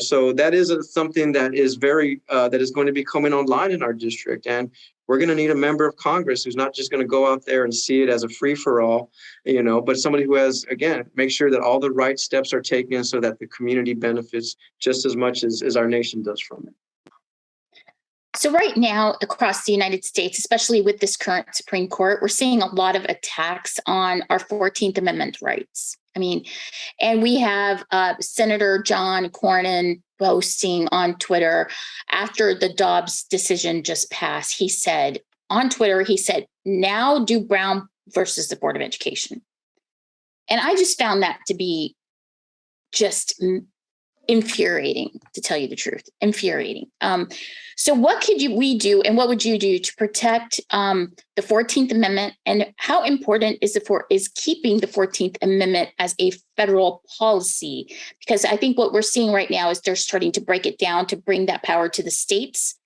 B: So that is something that is that is going to be coming online in our district. And we're going to need a member of Congress who's not just going to go out there and see it as a free for all, but somebody who has, again, make sure that all the right steps are taken so that the community benefits just as much as our nation does from it.
A: So right now across the United States, especially with this current Supreme Court, we're seeing a lot of attacks on our 14th Amendment rights. And we have Senator John Cornyn posting on Twitter after the Dobbs decision just passed. He said on Twitter, now do Brown versus the Board of Education. And I just found that to be just infuriating, to tell you the truth, infuriating. So what could we do, and what would you do to protect the 14th Amendment, and how important is keeping the 14th Amendment as a federal policy? Because I think what we're seeing right now is they're starting to break it down to bring that power to the states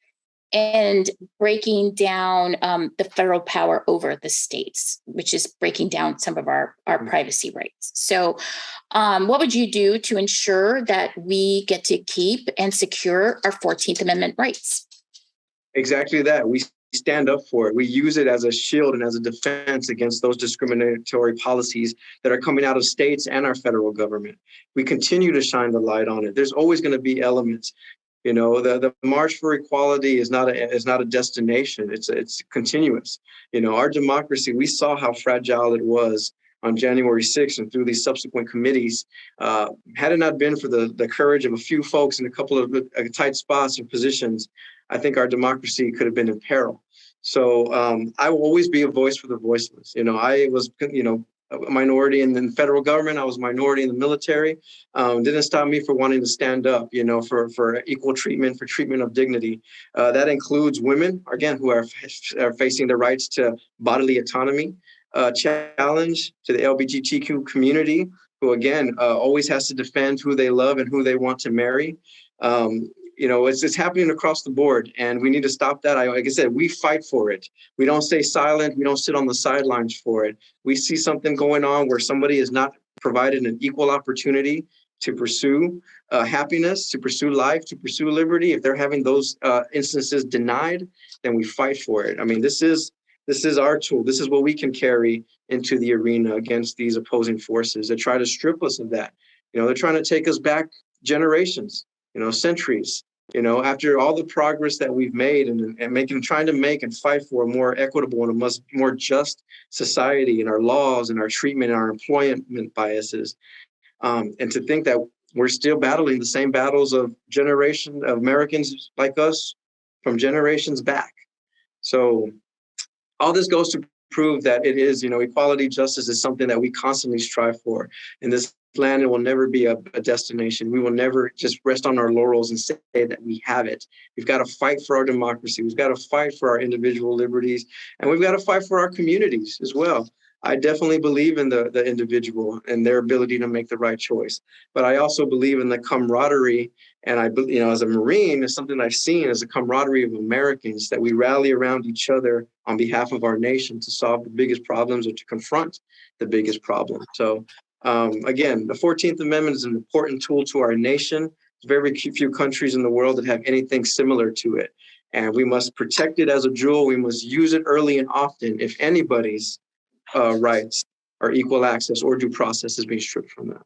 A: and breaking down the federal power over the states, which is breaking down some of our privacy rights. So what would you do to ensure that we get to keep and secure our 14th Amendment rights?
B: Exactly that. We stand up for it. We use it as a shield and as a defense against those discriminatory policies that are coming out of states and our federal government. We continue to shine the light on it. There's always going to be elements. The March for Equality is not a destination. It's continuous. Our democracy, we saw how fragile it was on January 6th and through these subsequent committees. Had it not been for the courage of a few folks in a couple of tight spots or positions, I think our democracy could have been in peril. So I will always be a voice for the voiceless. I was, a minority in the federal government. I was a minority in the military. Didn't stop me for wanting to stand up, for equal treatment, for treatment of dignity. That includes women, again, who are facing the rights to bodily autonomy, challenge to the LGBTQ community, who, again, always has to defend who they love and who they want to marry. It's happening across the board, and we need to stop that. Like I said, we fight for it. We don't stay silent. We don't sit on the sidelines for it. We see something going on where somebody is not provided an equal opportunity to pursue happiness, to pursue life, to pursue liberty. If they're having those instances denied, then we fight for it. This is our tool. This is what we can carry into the arena against these opposing forces that try to strip us of that. They're trying to take us back generations, centuries. After all the progress that we've made and trying to make and fight for a more equitable and a more just society in our laws and our treatment and our employment biases, and to think that we're still battling the same battles of generation of Americans like us from generations back. So all this goes to prove that it is, equality, justice is something that we constantly strive for. In this land, it will never be a destination. We will never just rest on our laurels and say that we have it. We've got to fight for our democracy. We've got to fight for our individual liberties, and we've got to fight for our communities as well. I definitely believe in the individual and their ability to make the right choice. But I also believe in the camaraderie. And as a Marine, it's something I've seen as a camaraderie of Americans, that we rally around each other on behalf of our nation to solve the biggest problems or to confront the biggest problem. So again, the 14th Amendment is an important tool to our nation. There's very few countries in the world that have anything similar to it. And we must protect it as a jewel. We must use it early and often if anybody's rights or equal access or due process is being stripped from them.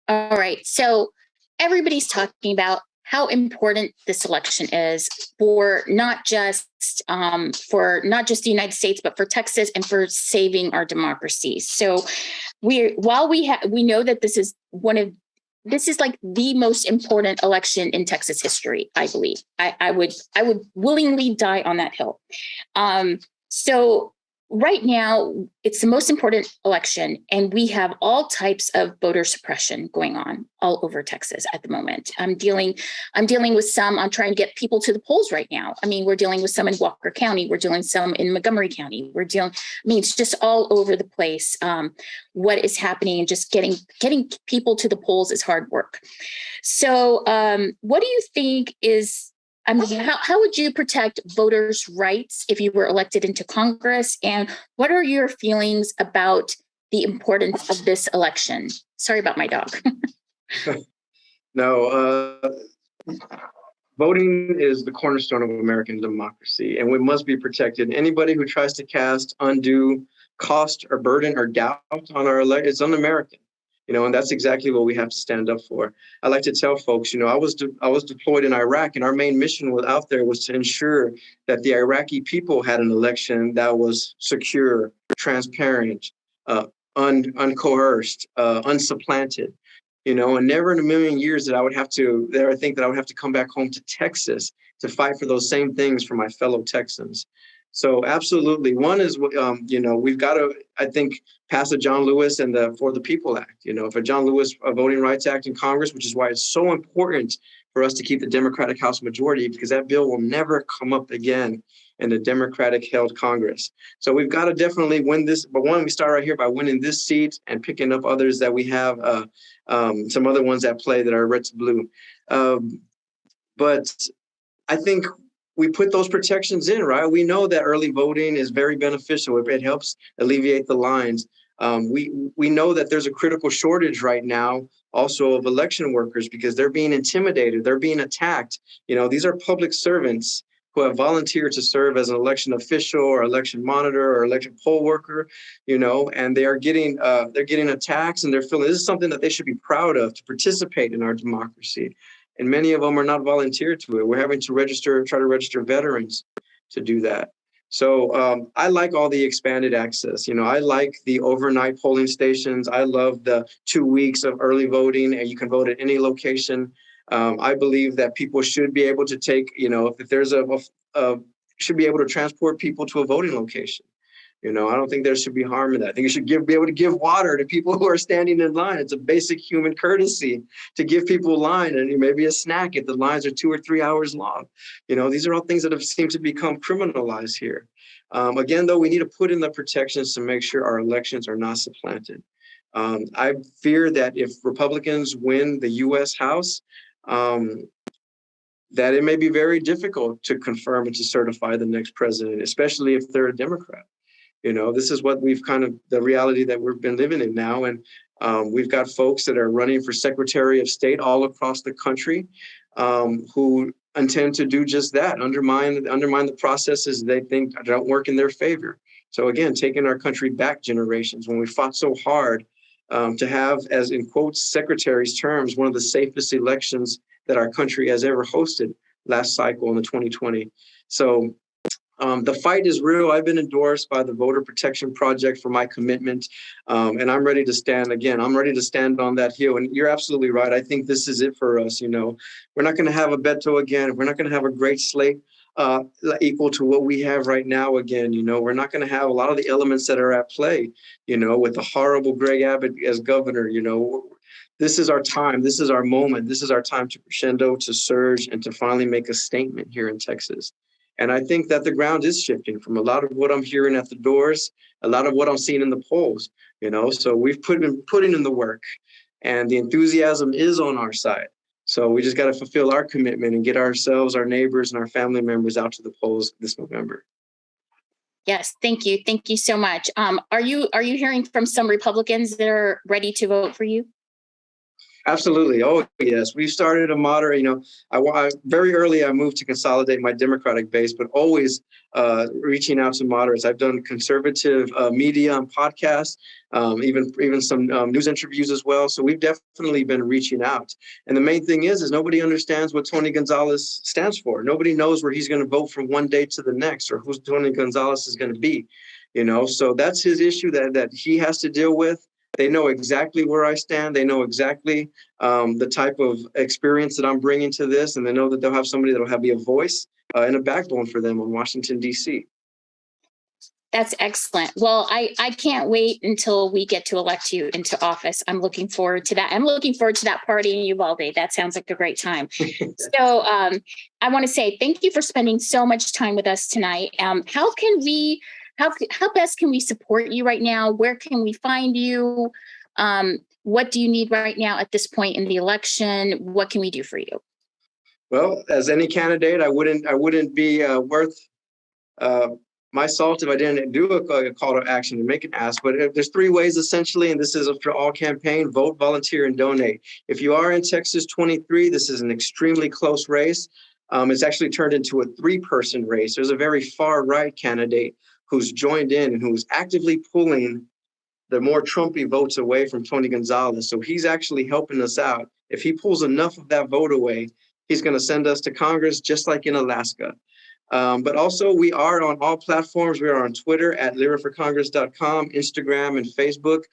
A: All right. So everybody's talking about how important this election is for not just the United States, but for Texas and for saving our democracy. So we know that this is like the most important election in Texas history, I believe. I would willingly die on that hill. So right now, it's the most important election, and we have all types of voter suppression going on all over Texas at the moment. I'm dealing with some. I'm trying to get people to the polls right now. I mean, we're dealing with some in Walker County. We're dealing with some in Montgomery County. It's just all over the place. What is happening, and just getting people to the polls is hard work. So, what do you think is? I mean, how would you protect voters' rights if you were elected into Congress? And what are your feelings about the importance of this election? Sorry about my dog.
B: No, voting is the cornerstone of American democracy, and we must be protected. Anybody who tries to cast undue cost or burden or doubt on our election is un-American. And that's exactly what we have to stand up for. I like to tell folks, I was deployed in Iraq, and our main mission out there was to ensure that the Iraqi people had an election that was secure, transparent, uncoerced, unsupplanted. And never in a million years that I would have to come back home to Texas to fight for those same things for my fellow Texans. So absolutely. One is, we've got to, I think, pass the John Lewis and the For the People Act, for John Lewis Voting Rights Act in Congress, which is why it's so important for us to keep the Democratic House majority, because that bill will never come up again in the Democratic-held Congress. So we've got to definitely win this. But one, we start right here by winning this seat and picking up others that we have, some other ones at play that are red to blue. But I think we put those protections in, right? We know that early voting is very beneficial. It helps alleviate the lines. We know that there's a critical shortage right now also of election workers because they're being intimidated. They're being attacked. These are public servants who have volunteered to serve as an election official or election monitor or election poll worker, and they are getting attacks, and they're feeling this is something that they should be proud of, to participate in our democracy. And many of them are not volunteered to it. We're having to try to register veterans to do that. So I like all the expanded access. I like the overnight polling stations. I love the 2 weeks of early voting, and you can vote at any location. I believe that people should be able to take, if there's should be able to transport people to a voting location. I don't think there should be harm in that. I think you should be able to give water to people who are standing in line. It's a basic human courtesy to give people a line, and maybe a snack if the lines are 2 or 3 hours long. These are all things that have seemed to become criminalized here. Again, though, we need to put in the protections to make sure our elections are not supplanted. I fear that if Republicans win the U.S. House, that it may be very difficult to confirm and to certify the next president, especially if they're a Democrat. This is what the reality that we've been living in now. And we've got folks that are running for Secretary of State all across the country who intend to do just that, undermine the processes they think don't work in their favor. So again, taking our country back generations when we fought so hard to have, as in quotes, secretary's terms, one of the safest elections that our country has ever hosted last cycle in the 2020. So the fight is real. I've been endorsed by the Voter Protection Project for my commitment, and I'm ready to stand again. I'm ready to stand on that hill. And you're absolutely right. I think this is it for us. We're not going to have a Beto again. We're not going to have a great slate equal to what we have right now again. We're not going to have a lot of the elements that are at play, with the horrible Greg Abbott as governor. This is our time. This is our moment. This is our time to crescendo, to surge, and to finally make a statement here in Texas. And I think that the ground is shifting from a lot of what I'm hearing at the doors, a lot of what I'm seeing in the polls, so we've been putting in the work, and the enthusiasm is on our side. So we just got to fulfill our commitment and get ourselves, our neighbors, and our family members out to the polls this November.
A: Yes, thank you. Thank you so much. Are you hearing from some Republicans that are ready to vote for you?
B: Absolutely. Oh, yes. We've started a moderate, very early I moved to consolidate my Democratic base, but always reaching out to moderates. I've done conservative media and podcasts, even some news interviews as well. So we've definitely been reaching out. And the main thing is nobody understands what Tony Gonzalez stands for. Nobody knows where he's going to vote from one day to the next, or who Tony Gonzalez is going to be. So that's his issue that he has to deal with. They know exactly where I stand. They know exactly the type of experience that I'm bringing to this. And they know that they'll have somebody that'll be a voice and a backbone for them in Washington, D.C.
A: That's excellent. Well, I can't wait until we get to elect you into office. I'm looking forward to that. I'm looking forward to that party in Uvalde. That sounds like a great time. So I want to say thank you for spending so much time with us tonight. How best can we support you right now? Where can we find you? What do you need right now at this point in the election? What can we do for you?
B: Well, as any candidate, I wouldn't be worth my salt if I didn't do a call to action and make an ask. But there's three ways essentially, and this is for all campaign: vote, volunteer, and donate. If you are in Texas 23, this is an extremely close race. It's actually turned into a 3-person race. There's a very far right candidate who's joined in and who's actively pulling the more Trumpy votes away from Tony Gonzalez. So he's actually helping us out. If he pulls enough of that vote away, he's going to send us to Congress, just like in Alaska. But also, we are on all platforms. We are on Twitter at liraforcongress.com, Instagram, and Facebook.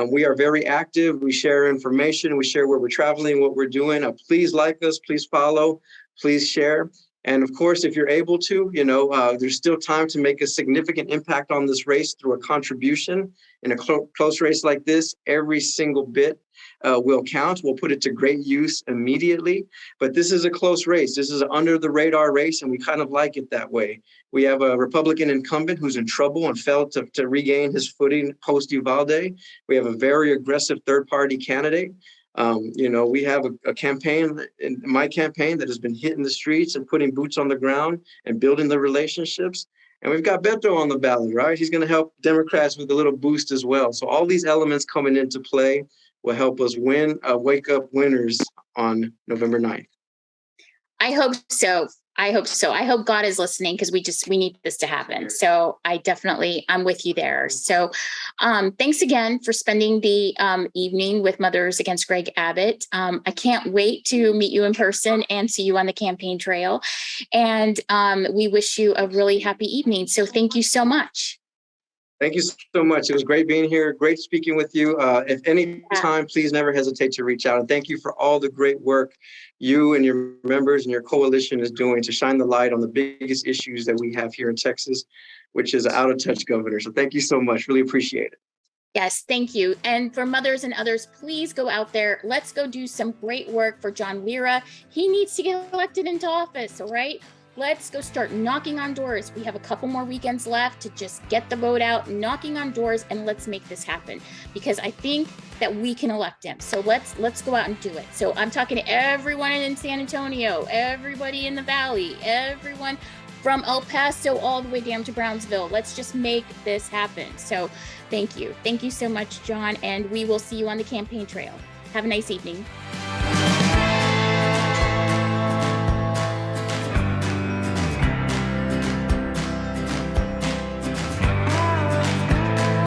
B: We are very active. We share information. We share where we're traveling, what we're doing. Please like us. Please follow. Please share. And of course, if you're able to, there's still time to make a significant impact on this race through a contribution. In a close race like this, every single bit will count. We'll put it to great use immediately. But this is a close race. This is an under the radar race, and we kind of like it that way. We have a Republican incumbent who's in trouble and failed to regain his footing post-Uvalde. We have a very aggressive third-party candidate. We have a campaign, in my campaign, that has been hitting the streets and putting boots on the ground and building the relationships. And we've got Beto on the ballot, right? He's going to help Democrats with a little boost as well. So all these elements coming into play will help us wake up winners on November 9th.
A: I hope so. I hope God is listening, because we need this to happen. So I'm with you there. So thanks again for spending the evening with Mothers Against Greg Abbott. I can't wait to meet you in person and see you on the campaign trail. And we wish you a really happy evening. So thank you so much.
B: Thank you so much. It was great being here. Great speaking with you. If any time, please never hesitate to reach out. And thank you for all the great work you and your members and your coalition is doing to shine the light on the biggest issues that we have here in Texas, which is an out-of-touch governor. So thank you so much. Really appreciate it.
A: Yes, thank you. And for mothers and others, please go out there. Let's go do some great work for John Lira. He needs to get elected into office, all right? Let's go start knocking on doors. We have a couple more weekends left to just get the vote out, knocking on doors, and let's make this happen, because I think that we can elect him. So let's go out and do it. So I'm talking to everyone in San Antonio, everybody in the Valley, everyone from El Paso all the way down to Brownsville. Let's just make this happen. So thank you. Thank you so much, John. And we will see you on the campaign trail. Have a nice evening.